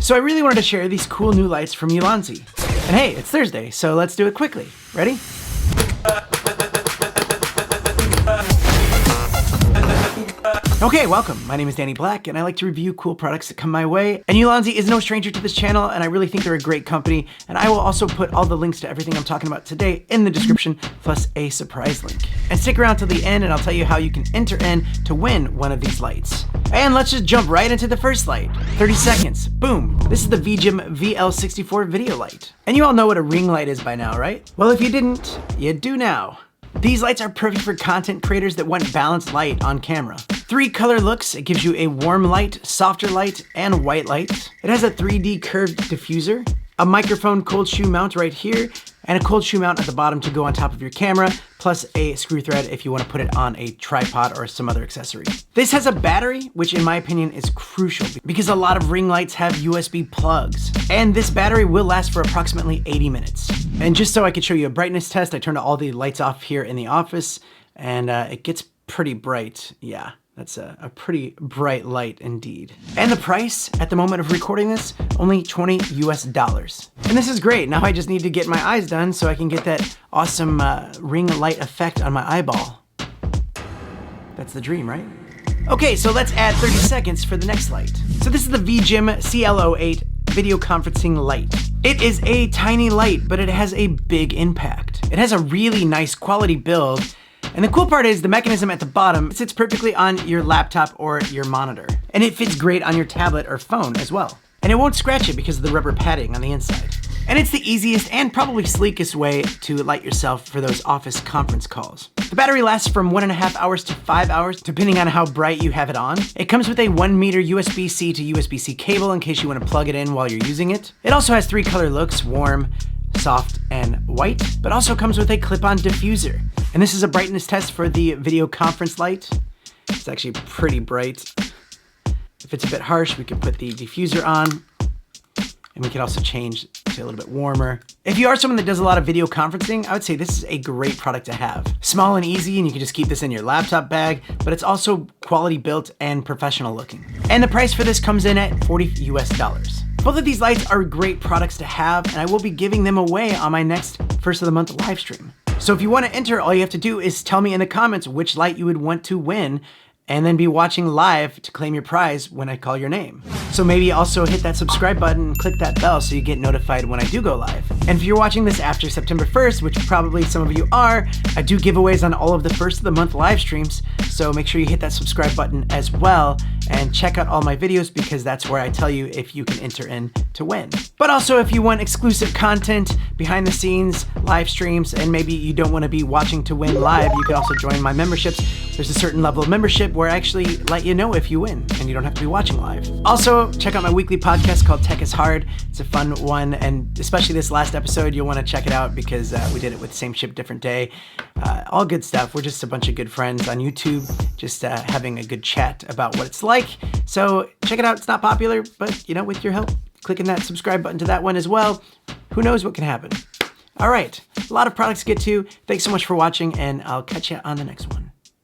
So I really wanted to share these cool new lights from Ulanzi. And hey, it's Thursday, so let's do it quickly. Ready? Okay, welcome. My name is Danny Black, and I like to review cool products that come my way. And Ulanzi is no stranger to this channel, and I really think they're a great company. And I will also put all the links to everything I'm talking about today in the description, plus a surprise link. And stick around till the end, and I'll tell you how you can enter in to win one of these lights. And let's just jump right into the first light. 30 seconds, boom. This is the VGym VL64 video light. And you all know what a ring light is by now, right? Well, if you didn't, you do now. These lights are perfect for content creators that want balanced light on camera. 3 color looks, it gives you a warm light, softer light, and white light. It has a 3D curved diffuser, a microphone cold shoe mount right here, and a cold shoe mount at the bottom to go on top of your camera, plus a screw thread if you want to put it on a tripod or some other accessory. This has a battery, which in my opinion is crucial because a lot of ring lights have USB plugs. And this battery will last for approximately 80 minutes. And just so I could show you a brightness test, I turned all the lights off here in the office, and it gets pretty bright. Yeah, that's a pretty bright light indeed. And the price at the moment of recording this, only $20 US. And this is great. Now I just need to get my eyes done so I can get that awesome ring light effect on my eyeball. That's the dream, right? Okay, so let's add 30 seconds for the next light. So this is the VGym CL08 video conferencing light. It is a tiny light, but it has a big impact. It has a really nice quality build. And the cool part is the mechanism at the bottom sits perfectly on your laptop or your monitor. And it fits great on your tablet or phone as well. And it won't scratch it because of the rubber padding on the inside. And it's the easiest and probably sleekest way to light yourself for those office conference calls. The battery lasts from 1.5 hours to 5 hours, depending on how bright you have it on. It comes with a 1 meter USB-C to USB-C cable in case you want to plug it in while you're using it. It also has 3 color looks, warm, soft, and white, but also comes with a clip-on diffuser. And this is a brightness test for the video conference light. It's actually pretty bright. If it's a bit harsh, we can put the diffuser on, and we can also change to a little bit warmer. If you are someone that does a lot of video conferencing, I would say this is a great product to have. Small and easy, and you can just keep this in your laptop bag, but it's also quality built and professional looking. And the price for this comes in at $40 US. Both of these lights are great products to have, and I will be giving them away on my next first of the month live stream. So if you want to enter, all you have to do is tell me in the comments which light you would want to win, and then be watching live to claim your prize when I call your name. So maybe also hit that subscribe button and click that bell so you get notified when I do go live. And if you're watching this after September 1st, which probably some of you are, I do giveaways on all of the first of the month live streams, so make sure you hit that subscribe button as well and check out all my videos because that's where I tell you if you can enter in to win. But also if you want exclusive content, behind the scenes, live streams, and maybe you don't want to be watching to win live, you can also join my memberships. There's a certain level of membership where I actually let you know if you win and you don't have to be watching live. Also, check out my weekly podcast called Tech is Hard. It's a fun one, and especially this last episode, you'll want to check it out because we did it with Same Ship, Different Day. All good stuff. We're just a bunch of good friends on YouTube, just having a good chat about what it's like. So check it out. It's not popular, but you know, with your help, clicking that subscribe button to that one as well, who knows what can happen. All right, a lot of products to get to. Thanks so much for watching, and I'll catch you on the next one.